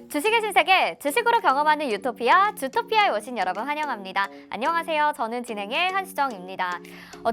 주식의 신세계, 주식으로 경험하는 유토피아, 주토피아에 오신 여러분 환영합니다. 안녕하세요. 저는 진행의 한수정입니다.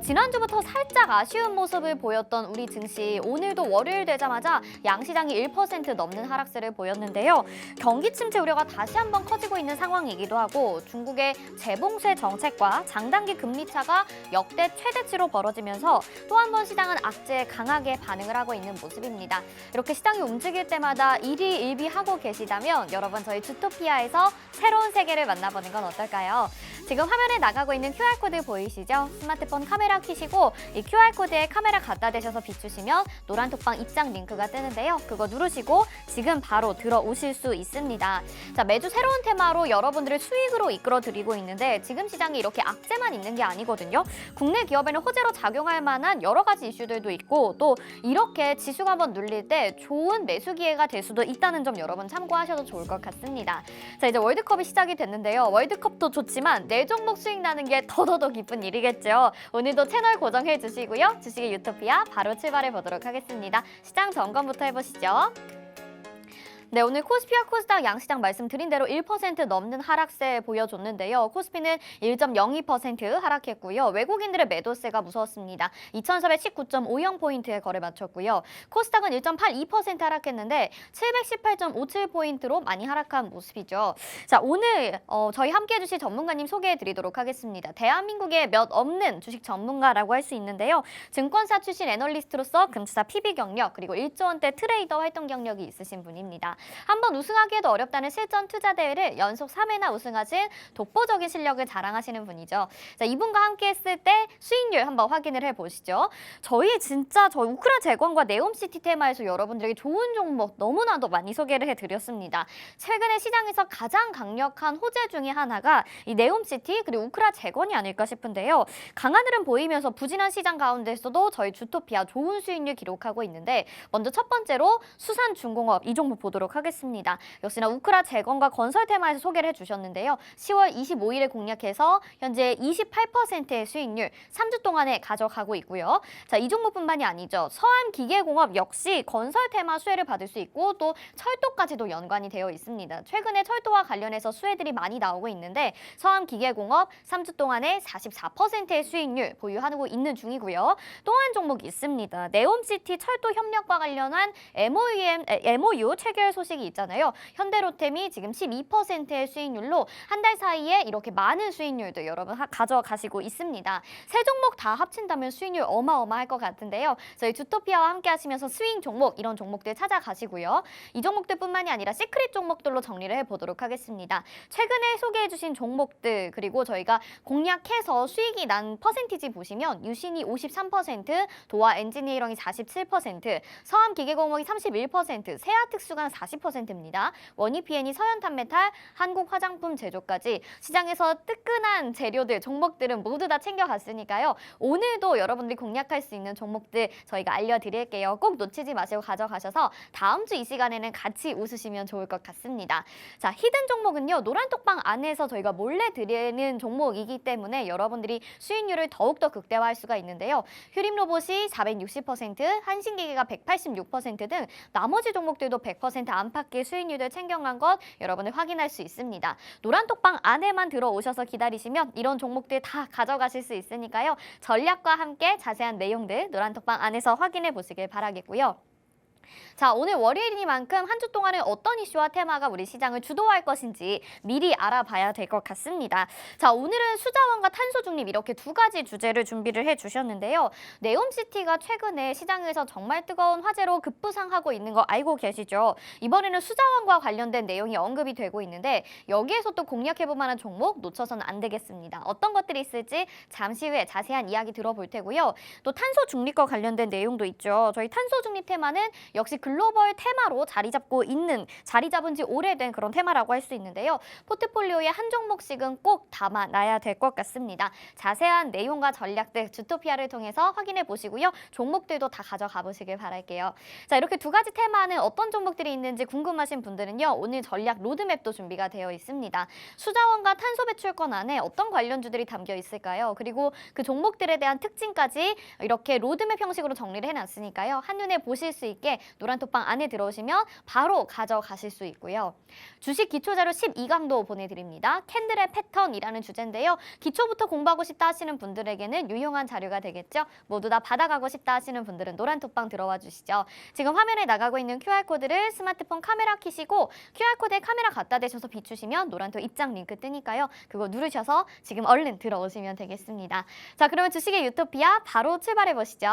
지난주부터 살짝 아쉬운 모습을 보였던 우리 증시, 오늘도 월요일 되자마자 양시장이 1% 넘는 하락세를 보였는데요. 경기 침체 우려가 다시 한번 커지고 있는 상황이기도 하고 중국의 재봉쇄 정책과 장단기 금리 차가 역대 최대치로 벌어지면서 또 한 번 시장은 악재에 강하게 반응을 하고 있는 모습입니다. 이렇게 시장이 움직일 때마다 일희일비하고 계시다면 여러분 저희 주토피아에서 새로운 세계를 만나보는 건 어떨까요? 지금 화면에 나가고 있는 QR코드 보이시죠? 스마트폰 카메라 켜시고 이 QR코드에 카메라 갖다 대셔서 비추시면 노란톡방 입장 링크가 뜨는데요. 그거 누르시고 지금 바로 들어오실 수 있습니다. 자, 매주 새로운 테마로 여러분들을 수익으로 이끌어드리고 있는데 지금 시장이 이렇게 악재만 있는 게 아니거든요. 국내 기업에는 호재로 작용할 만한 여러 가지 이슈들도 있고 또 이렇게 지수가 한번 눌릴 때 좋은 매수 기회가 될 수도 있다는 점 여러분 참고하셔도 좋을 것 같습니다. 자, 이제 월드컵이 시작이 됐는데요. 월드컵도 좋지만 내 종목 수익 나는 게 더더더 기쁜 일이겠죠. 오늘도 채널 고정해 주시고요. 주식의 유토피아 바로 출발해 보도록 하겠습니다. 시장 점검부터 해보시죠. 네, 오늘 코스피와 코스닥 양시장 말씀드린 대로 1% 넘는 하락세 보여줬는데요. 코스피는 1.02% 하락했고요. 외국인들의 매도세가 무서웠습니다. 2,419.50포인트에 거래 마쳤고요. 코스닥은 1.82% 하락했는데 718.57포인트로 많이 하락한 모습이죠. 자, 오늘 저희 함께해 주실 전문가님 소개해 드리도록 하겠습니다. 대한민국의 몇 없는 주식 전문가라고 할 수 있는데요. 증권사 출신 애널리스트로서 금투사 PB 경력 그리고 1조 원대 트레이더 활동 경력이 있으신 분입니다. 한번 우승하기에도 어렵다는 실전 투자 대회를 연속 3회나 우승하신 독보적인 실력을 자랑하시는 분이죠. 자, 이분과 함께 했을 때 수익률 한번 확인을 해보시죠. 저희 우크라 재건과 네옴시티 테마에서 여러분들에게 좋은 종목 너무나도 많이 소개를 해드렸습니다. 최근에 시장에서 가장 강력한 호재 중에 하나가 이 네옴시티 그리고 우크라 재건이 아닐까 싶은데요. 강한 흐름 보이면서 부진한 시장 가운데서도 저희 주토피아 좋은 수익률 기록하고 있는데 먼저 첫 번째로 수산중공업 이 종목 보도록 하겠습니다. 역시나 우크라 재건과 건설 테마에서 소개를 해주셨는데요. 10월 25일에 공략해서 현재 28%의 수익률 3주 동안에 가져가고 있고요. 자, 이 종목뿐만이 아니죠. 서암기계공업 역시 건설 테마 수혜를 받을 수 있고 또 철도까지도 연관이 되어 있습니다. 최근에 철도와 관련해서 수혜들이 많이 나오고 있는데 서암기계공업 3주 동안에 44%의 수익률 보유하고 있는 중이고요. 또 한 종목이 있습니다. 네옴시티 철도 협력과 관련한 MOU 체결 소식이 있잖아요. 현대로템이 지금 12%의 수익률로 한 달 사이에 이렇게 많은 수익률도 여러분 가져가시고 있습니다. 세 종목 다 합친다면 수익률 어마어마할 것 같은데요. 저희 주토피아와 함께 하시면서 스윙 종목 이런 종목들 찾아가시고요. 이 종목들뿐만이 아니라 시크릿 종목들로 정리를 해보도록 하겠습니다. 최근에 소개해주신 종목들 그리고 저희가 공략해서 수익이 난 퍼센티지 보시면 유신이 53%, 도화 엔지니어링이 47%, 서암기계공업이 31%, 세아특수가 40%입니다. 원희PN이 서현탄메탈, 한국화장품 제조까지 시장에서 뜨끈한 재료들, 종목들은 모두 다 챙겨갔으니까요. 오늘도 여러분들이 공략할 수 있는 종목들 저희가 알려드릴게요. 꼭 놓치지 마시고 가져가셔서 다음 주 이 시간에는 같이 웃으시면 좋을 것 같습니다. 자, 히든 종목은요. 노란톡방 안에서 저희가 몰래 드리는 종목이기 때문에 여러분들이 수익률을 더욱더 극대화할 수가 있는데요. 휴림로봇이 460%, 한신기계가 186% 등 나머지 종목들도 100% 안팎의 수익률을 챙겨간 것 여러분을 확인할 수 있습니다. 노란톡방 안에만 들어오셔서 기다리시면 이런 종목들 다 가져가실 수 있으니까요. 전략과 함께 자세한 내용들 노란톡방 안에서 확인해 보시길 바라겠고요. 자, 오늘 월요일이니만큼 한 주 동안은 어떤 이슈와 테마가 우리 시장을 주도할 것인지 미리 알아봐야 될 것 같습니다. 자, 오늘은 수자원과 탄소 중립 이렇게 두 가지 주제를 준비를 해주셨는데요. 네옴시티가 최근에 시장에서 정말 뜨거운 화제로 급부상하고 있는 거 알고 계시죠? 이번에는 수자원과 관련된 내용이 언급이 되고 있는데 여기에서 또 공략해볼 만한 종목 놓쳐서는 안 되겠습니다. 어떤 것들이 있을지 잠시 후에 자세한 이야기 들어볼 테고요. 또 탄소 중립과 관련된 내용도 있죠. 저희 탄소 중립 테마는 역시 글로벌 테마로 자리 잡은 지 오래된 그런 테마라고 할 수 있는데요. 포트폴리오에 한 종목씩은 꼭 담아놔야 될 것 같습니다. 자세한 내용과 전략들 주토피아를 통해서 확인해 보시고요. 종목들도 다 가져가 보시길 바랄게요. 자, 이렇게 두 가지 테마는 어떤 종목들이 있는지 궁금하신 분들은요. 오늘 전략 로드맵도 준비가 되어 있습니다. 수자원과 탄소 배출권 안에 어떤 관련주들이 담겨 있을까요? 그리고 그 종목들에 대한 특징까지 이렇게 로드맵 형식으로 정리를 해놨으니까요. 한눈에 보실 수 있게 노란톡방 안에 들어오시면 바로 가져가실 수 있고요. 주식 기초자료 12강도 보내드립니다. 캔들의 패턴이라는 주제인데요. 기초부터 공부하고 싶다 하시는 분들에게는 유용한 자료가 되겠죠. 모두 다 받아가고 싶다 하시는 분들은 노란톡방 들어와 주시죠. 지금 화면에 나가고 있는 QR코드를 스마트폰 카메라 켜시고 QR코드에 카메라 갖다 대셔서 비추시면 노란톡 입장 링크 뜨니까요. 그거 누르셔서 지금 얼른 들어오시면 되겠습니다. 자, 그러면 주식의 유토피아 바로 출발해 보시죠.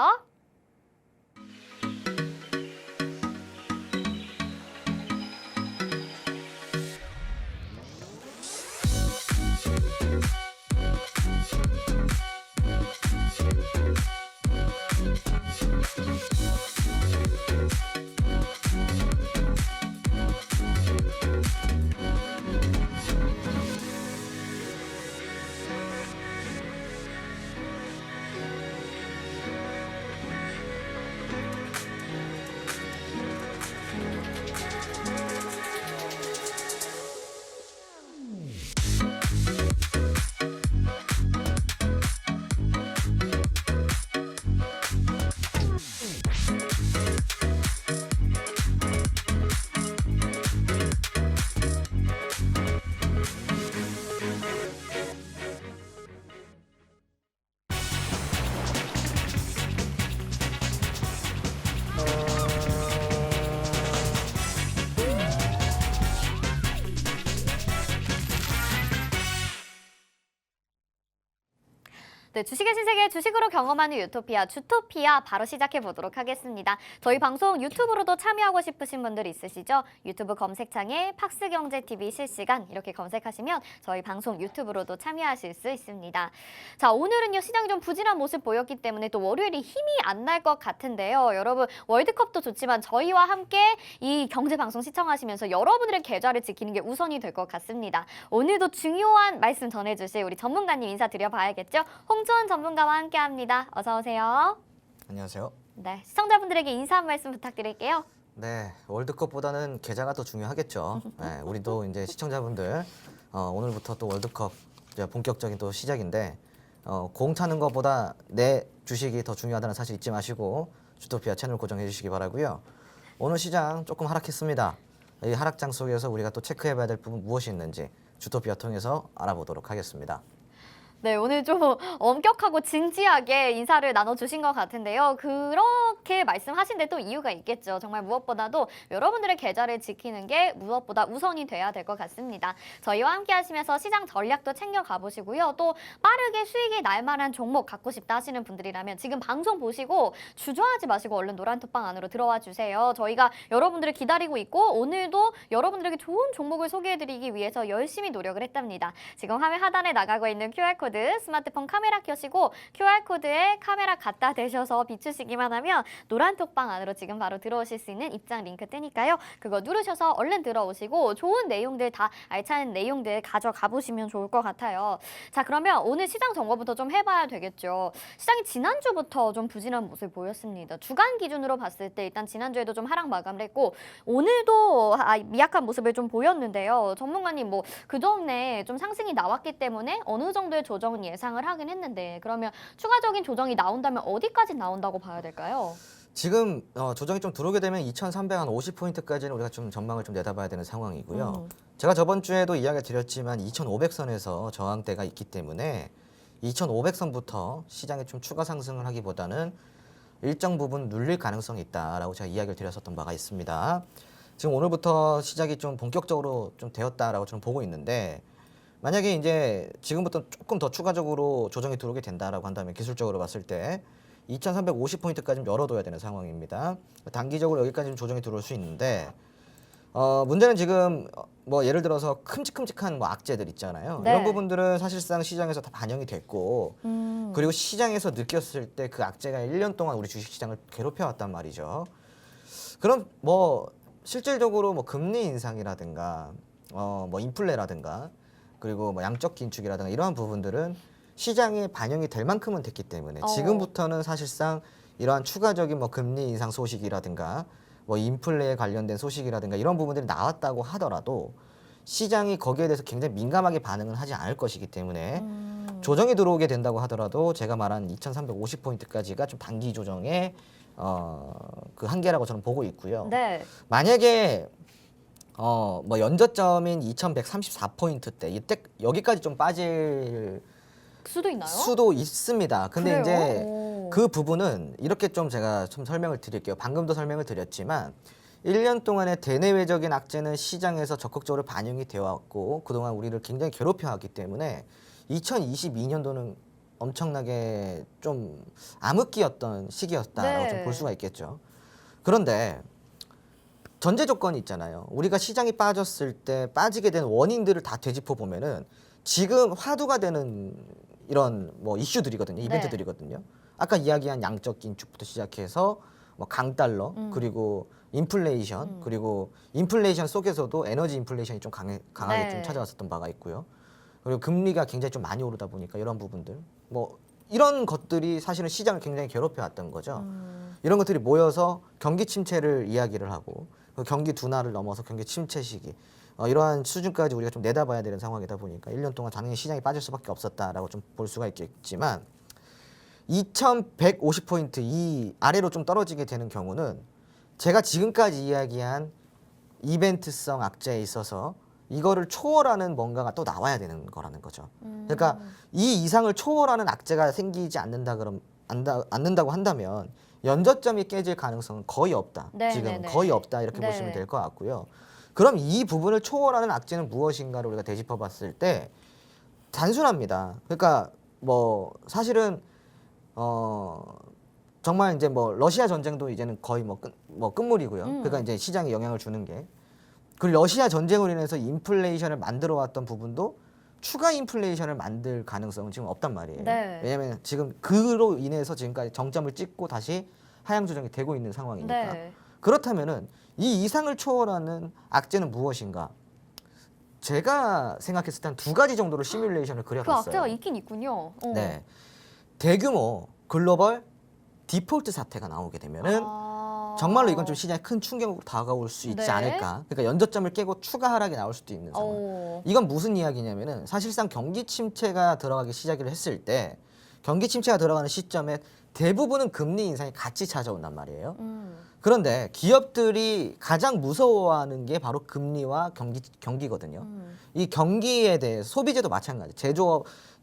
네, 주식의 신세계 주식으로 경험하는 유토피아, 주토피아 바로 시작해 보도록 하겠습니다. 저희 방송 유튜브로도 참여하고 싶으신 분들 있으시죠? 유튜브 검색창에 팍스경제TV 실시간 이렇게 검색하시면 저희 방송 유튜브로도 참여하실 수 있습니다. 자, 오늘은요 시장이 좀 부진한 모습 보였기 때문에 또 월요일이 힘이 안 날 것 같은데요. 여러분 월드컵도 좋지만 저희와 함께 이 경제방송 시청하시면서 여러분들의 계좌를 지키는 게 우선이 될 것 같습니다. 오늘도 중요한 말씀 전해주실 우리 전문가님 인사드려 봐야겠죠? 홍주원 전문가와 함께합니다. 어서 오세요. 안녕하세요. 네, 시청자분들에게 인사 한 말씀 부탁드릴게요. 네, 월드컵보다는 계좌가 더 중요하겠죠. 네, 우리도 이제 시청자분들 오늘부터 또 월드컵 이제 본격적인 또 시작인데 공 차는 것보다 내 주식이 더 중요하다는 사실 잊지 마시고 주토피아 채널 고정해 주시기 바라고요. 오늘 시장 조금 하락했습니다. 이 하락장 속에서 우리가 또 체크해봐야 될 부분 무엇이 있는지 주토피아 통해서 알아보도록 하겠습니다. 네, 오늘 좀 엄격하고 진지하게 인사를 나눠주신 것 같은데요. 그렇게 말씀하신 데 또 이유가 있겠죠. 정말 무엇보다도 여러분들의 계좌를 지키는 게 무엇보다 우선이 돼야 될 것 같습니다. 저희와 함께 하시면서 시장 전략도 챙겨가 보시고요. 또 빠르게 수익이 날 만한 종목 갖고 싶다 하시는 분들이라면 지금 방송 보시고 주저하지 마시고 얼른 노란톡방 안으로 들어와 주세요. 저희가 여러분들을 기다리고 있고 오늘도 여러분들에게 좋은 종목을 소개해드리기 위해서 열심히 노력을 했답니다. 지금 화면 하단에 나가고 있는 QR코드 스마트폰 카메라 켜시고 QR코드에 카메라 갖다 대셔서 비추시기만 하면 노란톡방 안으로 지금 바로 들어오실 수 있는 입장 링크 뜨니까요. 그거 누르셔서 얼른 들어오시고 좋은 내용들 다 알찬 내용들 가져가 보시면 좋을 것 같아요. 자, 그러면 오늘 시장 정보부터 좀 해봐야 되겠죠. 시장이 지난주부터 좀 부진한 모습을 보였습니다. 주간 기준으로 봤을 때 일단 지난주에도 좀 하락 마감을 했고 오늘도 미약한 모습을 좀 보였는데요. 전문가님 뭐 그전에 좀 상승이 나왔기 때문에 어느 정도의 조정은 예상을 하긴 했는데 그러면 추가적인 조정이 나온다면 어디까지 나온다고 봐야 될까요? 지금 조정이 좀 들어오게 되면 2,350포인트까지는 우리가 좀 전망을 좀 내다봐야 되는 상황이고요. 제가 저번 주에도 이야기 드렸지만 2,500선에서 저항대가 있기 때문에 2,500선부터 시장에 좀 추가 상승을 하기보다는 일정 부분 눌릴 가능성이 있다라고 제가 이야기를 드렸었던 바가 있습니다. 지금 오늘부터 시작이 좀 본격적으로 좀 되었다라고 저는 보고 있는데 만약에 이제 지금부터 조금 더 추가적으로 조정이 들어오게 된다라고 한다면 기술적으로 봤을 때 2,350포인트까지 좀 열어둬야 되는 상황입니다. 단기적으로 여기까지 좀 조정이 들어올 수 있는데 문제는 지금 뭐 예를 들어서 큼직큼직한 뭐 악재들 있잖아요. 네. 이런 부분들은 사실상 시장에서 다 반영이 됐고 그리고 시장에서 느꼈을 때 그 악재가 1년 동안 우리 주식시장을 괴롭혀왔단 말이죠. 그럼 뭐 실질적으로 뭐 금리 인상이라든가 뭐 인플레라든가 그리고 뭐 양적 긴축이라든가 이러한 부분들은 시장에 반영이 될 만큼은 됐기 때문에 지금부터는 사실상 이러한 추가적인 뭐 금리 인상 소식이라든가 뭐 인플레에 관련된 소식이라든가 이런 부분들이 나왔다고 하더라도 시장이 거기에 대해서 굉장히 민감하게 반응을 하지 않을 것이기 때문에 조정이 들어오게 된다고 하더라도 제가 말한 2,350포인트까지가 좀 단기 조정의 그 한계라고 저는 보고 있고요. 네. 만약에 뭐 연저점인 2134포인트대 이때 여기까지 좀 빠질 수도 있나요? 수도 있습니다. 근데 그래요? 이제 오. 그 부분은 이렇게 좀 제가 좀 설명을 드릴게요. 방금도 설명을 드렸지만 1년 동안의 대내외적인 악재는 시장에서 적극적으로 반영이 되어 왔고 그동안 우리를 굉장히 괴롭혀 왔기 때문에 2022년도는 엄청나게 좀 암흑기였던 시기였다라고 네. 좀 볼 수가 있겠죠. 그런데 전제 조건이 있잖아요. 우리가 시장이 빠졌을 때 빠지게 된 원인들을 다 되짚어 보면은 지금 화두가 되는 이런 뭐 이슈들이거든요. 이벤트들이거든요. 아까 이야기한 양적 긴축부터 시작해서 뭐 강달러 그리고 인플레이션 그리고 인플레이션 속에서도 에너지 인플레이션이 좀 강하게 네. 좀 찾아왔었던 바가 있고요. 그리고 금리가 굉장히 좀 많이 오르다 보니까 이런 부분들 뭐 이런 것들이 사실은 시장을 굉장히 괴롭혀 왔던 거죠. 이런 것들이 모여서 경기 침체를 이야기를 하고 그 경기 둔화를 넘어서 경기 침체 시기 이러한 수준까지 우리가 좀 내다봐야 되는 상황이다 보니까 1년 동안 당연히 시장이 빠질 수밖에 없었다라고 좀 볼 수가 있겠지만 2150포인트 이 아래로 좀 떨어지게 되는 경우는 제가 지금까지 이야기한 이벤트성 악재에 있어서 이거를 초월하는 뭔가가 또 나와야 되는 거라는 거죠. 그러니까 이 이상을 초월하는 악재가 생기지 않는다고 한다면 연저점이 깨질 가능성은 거의 없다. 네, 지금 네, 네. 거의 없다 이렇게 네. 보시면 될 것 같고요. 그럼 이 부분을 초월하는 악재는 무엇인가를 우리가 되짚어봤을 때 단순합니다. 그러니까 뭐 사실은 정말 이제 뭐 러시아 전쟁도 이제는 거의 뭐 끝물이고요. 그러니까 이제 시장에 영향을 주는 게 그 러시아 전쟁으로 인해서 인플레이션을 만들어 왔던 부분도 추가 인플레이션을 만들 가능성은 지금 없단 말이에요. 네. 왜냐하면 지금 그로 인해서 지금까지 정점을 찍고 다시 하향 조정이 되고 있는 상황이니까. 네. 그렇다면은 이 이상을 초월하는 악재는 무엇인가? 제가 생각했을 때 한 두 가지 정도로 시뮬레이션을 그 그려봤어요. 악재가 있긴 있군요. 네, 대규모 글로벌 디폴트 사태가 나오게 되면은 정말로 이건 좀 시장에 큰 충격으로 다가올 수 있지 네. 않을까. 그러니까 연저점을 깨고 추가 하락이 나올 수도 있는 상황. 이건 무슨 이야기냐면은 사실상 경기 침체가 들어가기 시작을 했을 때 경기 침체가 들어가는 시점에 대부분은 금리 인상이 같이 찾아온단 말이에요. 그런데 기업들이 가장 무서워하는 게 바로 금리와 경기거든요. 이 경기에 대해 소비재도 마찬가지.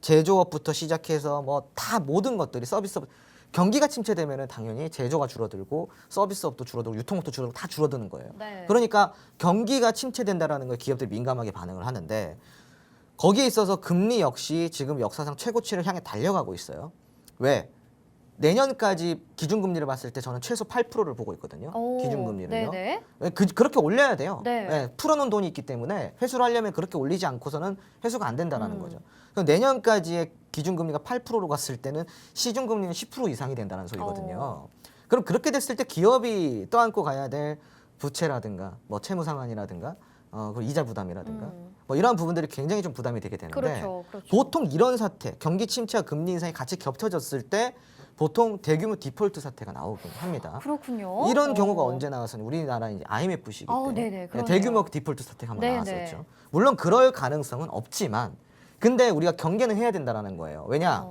제조업부터 시작해서 뭐 다 모든 것들이 서비스업 경기가 침체되면은 당연히 제조가 줄어들고 서비스업도 줄어들고 유통업도 줄어들고 다 줄어드는 거예요. 네. 그러니까 경기가 침체된다라는 걸 기업들이 민감하게 반응을 하는데 거기에 있어서 금리 역시 지금 역사상 최고치를 향해 달려가고 있어요. 왜? 내년까지 기준금리를 봤을 때 저는 최소 8%를 보고 있거든요. 기준금리를요. 네네. 그렇게 올려야 돼요. 네. 네, 풀어놓은 돈이 있기 때문에 회수를 하려면 그렇게 올리지 않고서는 회수가 안 된다는 거죠. 그럼 내년까지의 기준금리가 8%로 갔을 때는 시중금리는 10% 이상이 된다는 소리거든요. 그럼 그렇게 됐을 때 기업이 떠안고 가야 될 부채라든가 뭐 채무 상환이라든가 그리고 이자 부담이라든가 뭐 이러한 부분들이 굉장히 좀 부담이 되게 되는데 그렇죠. 보통 이런 사태, 경기 침체와 금리 인상이 같이 겹쳐졌을 때 보통 대규모 디폴트 사태가 나오긴 합니다. 그렇군요. 이런 경우가 언제 나왔었냐? 우리나라 이제 IMF 시기 때 네네, 그러네요. 대규모 디폴트 사태가 한번 네네. 나왔었죠. 물론 그럴 가능성은 없지만 근데 우리가 경계는 해야 된다라는 거예요. 왜냐?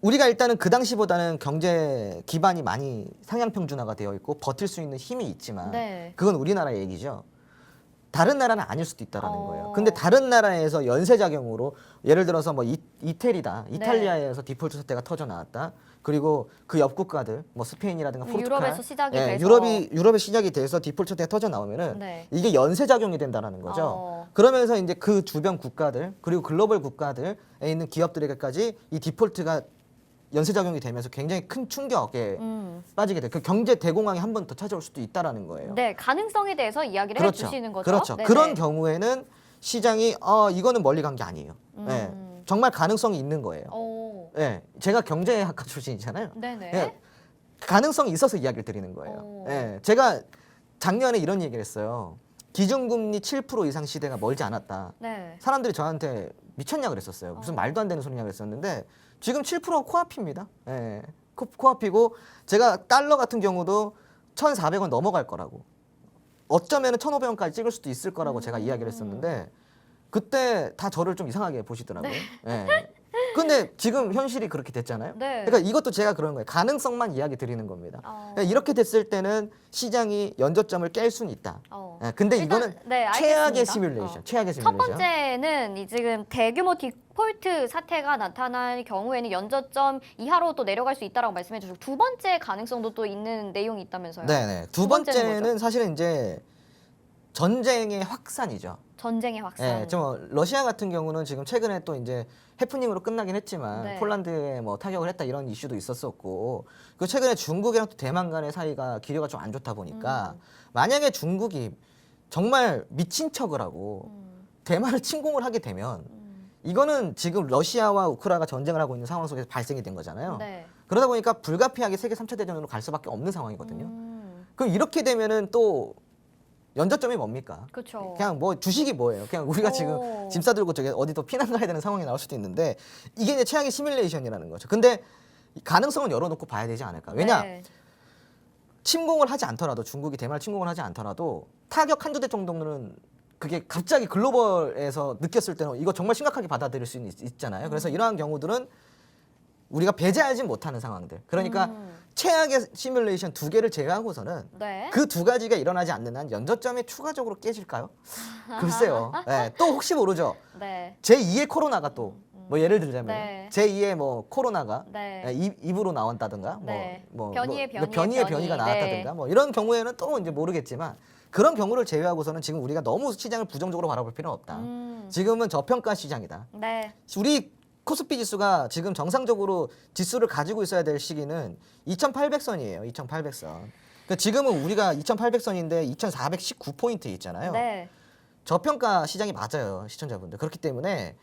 우리가 일단은 그 당시보다는 경제 기반이 많이 상향 평준화가 되어 있고 버틸 수 있는 힘이 있지만 네. 그건 우리나라 얘기죠. 다른 나라는 아닐 수도 있다라는 거예요. 근데 다른 나라에서 연쇄작용으로 예를 들어서 뭐 이태리다. 이탈리아에서 디폴트 사태가 터져 나왔다. 그리고 그 옆 국가들 뭐 스페인이라든가 포르투갈 유럽에서 시작이 돼서 유럽의 시작이 돼서 디폴트 사태가 터져 나오면은 네. 이게 연쇄작용이 된다라는 거죠. 그러면서 이제 그 주변 국가들 그리고 글로벌 국가들에 있는 기업들에게까지 이 디폴트가 연쇄작용이 되면서 굉장히 큰 충격에 빠지게 돼. 그 경제 대공황이 한 번 더 찾아올 수도 있다라는 거예요. 네, 가능성에 대해서 이야기를 그렇죠. 해주시는 거죠. 그렇죠. 네네. 그런 경우에는 시장이 이거는 멀리 간 게 아니에요. 예, 정말 가능성이 있는 거예요. 예, 제가 경제학과 출신이잖아요. 네네. 예, 가능성이 있어서 이야기를 드리는 거예요. 예, 제가 작년에 이런 얘기를 했어요. 기준금리 7% 이상 시대가 멀지 않았다. 네. 사람들이 저한테 미쳤냐 그랬었어요. 무슨 말도 안 되는 소리냐 그랬었는데 지금 7%가 코앞입니다. 예, 코앞이고 제가 달러 같은 경우도 1,400원 넘어갈 거라고. 어쩌면은 1,500원까지 찍을 수도 있을 거라고 제가 이야기를 했었는데 그때 다 저를 좀 이상하게 보시더라고요. 예. 근데 지금 현실이 그렇게 됐잖아요. 네. 그러니까 이것도 제가 그런 거예요. 가능성만 이야기 드리는 겁니다. 그러니까 이렇게 됐을 때는 시장이 연저점을 깰 수는 있다. 예, 근데 일단, 이거는 네, 최악의 알겠습니다. 시뮬레이션. 최악의 첫 시뮬레이션. 번째는 이 지금 대규모 디폴트 사태가 나타날 경우에는 연저점 이하로 또 내려갈 수 있다라고 말씀해 주시고 두 번째 가능성도 또 있는 내용이 있다면서요. 네네. 두 두 번째는 번째는 사실은 이제 전쟁의 확산이죠. 전쟁의 확산. 예, 좀 러시아 같은 경우는 지금 최근에 또 이제 해프닝으로 끝나긴 했지만 네. 폴란드에 뭐 타격을 했다 이런 이슈도 있었었고 그 최근에 중국이랑 또 대만 간의 사이가 기류가 좀 안 좋다 보니까 만약에 중국이 정말 미친 척을 하고 대만을 침공을 하게 되면 이거는 지금 러시아와 우크라이나가 전쟁을 하고 있는 상황 속에서 발생이 된 거잖아요. 네. 그러다 보니까 불가피하게 세계 3차 대전으로 갈 수밖에 없는 상황이거든요. 그럼 이렇게 되면은 또 연저점이 뭡니까? 그렇죠. 그냥 뭐 주식이 뭐예요? 그냥 우리가 지금 짐 싸들고 저기 어디 또 피난 가야 되는 상황이 나올 수도 있는데 이게 이제 최악의 시뮬레이션이라는 거죠. 근데 가능성은 열어놓고 봐야 되지 않을까? 왜냐? 네. 침공을 하지 않더라도 중국이 대만을 침공을 하지 않더라도 타격 한두 대 정도는 그게 갑자기 글로벌에서 느꼈을 때는 이거 정말 심각하게 받아들일 수 있잖아요. 그래서 이러한 경우들은 우리가 배제하지 못하는 상황들. 그러니까 최악의 시뮬레이션 두 개를 제외하고서는 네. 그 두 가지가 일어나지 않는 한 연저점이 추가적으로 깨질까요? 글쎄요. 네, 또 혹시 모르죠. 네. 제2의 코로나가 또 뭐 예를 들자면 네. 제2의 뭐 코로나가 네. 입으로 나온다든가 네. 뭐 변이의 뭐 변이의 변이가 변이. 나왔다든가 네. 뭐 이런 경우에는 또 이제 모르겠지만 그런 경우를 제외하고서는 지금 우리가 너무 시장을 부정적으로 바라볼 필요는 없다. 지금은 저평가 시장이다. 네. 우리 코스피 지수가 지금 정상적으로 지수를 가지고 있어야 될 시기는 2,800선이에요. 2,800선. 그러니까 지금은 우리가 2,800선인데 2,419포인트 있잖아요. 네. 저평가 시장이 맞아요, 시청자분들. 그렇기 때문에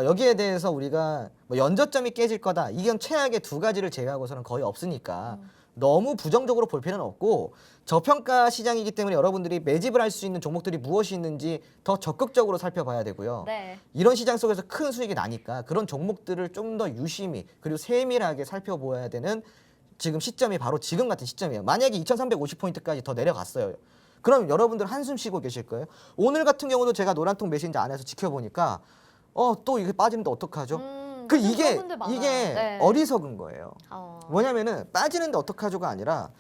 여기에 대해서 우리가 뭐 연저점이 깨질 거다. 이건 최악의 두 가지를 제외하고서는 거의 없으니까 너무 부정적으로 볼 필요는 없고 저평가 시장이기 때문에 여러분들이 매집을 할 수 있는 종목들이 무엇이 있는지 더 적극적으로 살펴봐야 되고요. 네. 이런 시장 속에서 큰 수익이 나니까 그런 종목들을 좀 더 유심히 그리고 세밀하게 살펴보아야 되는 지금 시점이 바로 지금 같은 시점이에요. 만약에 2,350포인트까지 더 내려갔어요. 그럼 여러분들 한숨 쉬고 계실 거예요. 오늘 같은 경우도 제가 노란통 메신저 안에서 지켜보니까 또 이게 빠지는데 어떡하죠? 그 요즘 이게 그런 분들 많아요. 네. 어리석은 거예요. 어. 뭐냐면은 빠지는데 어떡하죠가 아니라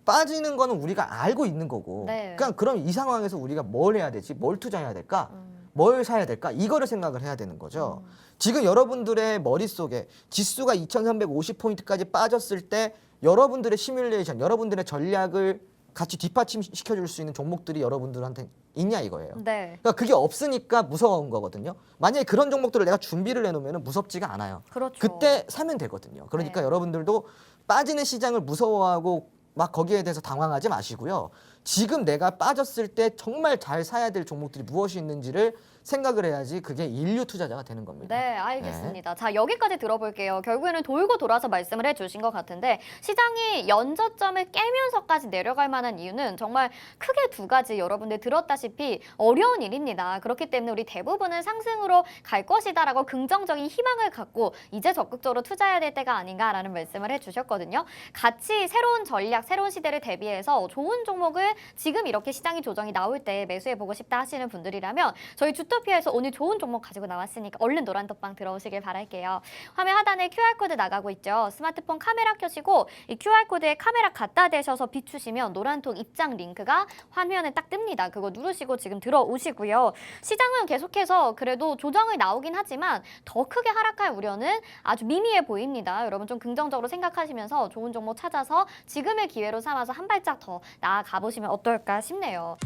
빠지는 거는 우리가 알고 있는 거고 네. 그냥 그럼 이 상황에서 우리가 뭘 해야 되지? 뭘 투자해야 될까? 뭘 사야 될까? 이거를 생각을 해야 되는 거죠. 지금 여러분들의 머릿속에 지수가 2,350포인트까지 빠졌을 때 여러분들의 시뮬레이션, 여러분들의 전략을 같이 뒷받침시켜줄 수 있는 종목들이 여러분들한테 있냐 이거예요. 네. 그러니까 그게 없으니까 무서운 거거든요. 만약에 그런 종목들을 내가 준비를 해놓으면 무섭지가 않아요. 그렇죠. 그때 사면 되거든요. 그러니까 네. 여러분들도 빠지는 시장을 무서워하고 막 거기에 대해서 당황하지 마시고요. 지금 내가 빠졌을 때 정말 잘 사야 될 종목들이 무엇이 있는지를 생각을 해야지 그게 인류 투자자가 되는 겁니다. 네, 알겠습니다. 자, 여기까지 들어볼게요. 결국에는 돌고 돌아서 말씀을 해주신 것 같은데 시장이 연저점을 깨면서까지 내려갈 만한 이유는 정말 크게 두 가지 여러분들 들었다시피 어려운 일입니다. 그렇기 때문에 우리 대부분은 상승으로 갈 것이다라고 긍정적인 희망을 갖고 이제 적극적으로 투자해야 될 때가 아닌가라는 말씀을 해주셨거든요. 같이 새로운 전략, 새로운 시대를 대비해서 좋은 종목을 지금 이렇게 시장이 조정이 나올 때 매수해보고 싶다 하시는 분들이라면 저희 주토피아에서 오늘 좋은 종목 가지고 나왔으니까 얼른 노란톡방 들어오시길 바랄게요. 화면 하단에 QR코드 나가고 있죠. 스마트폰 카메라 켜시고 이 QR코드에 카메라 갖다 대셔서 비추시면 노란톡 입장 링크가 화면에 딱 뜹니다. 그거 누르시고 지금 들어오시고요. 시장은 계속해서 그래도 조정이 나오긴 하지만 더 크게 하락할 우려는 아주 미미해 보입니다. 여러분 좀 긍정적으로 생각하시면서 좋은 종목 찾아서 지금의 기회로 삼아서 한 발짝 더 나아가 보시면 어떨까 싶네요.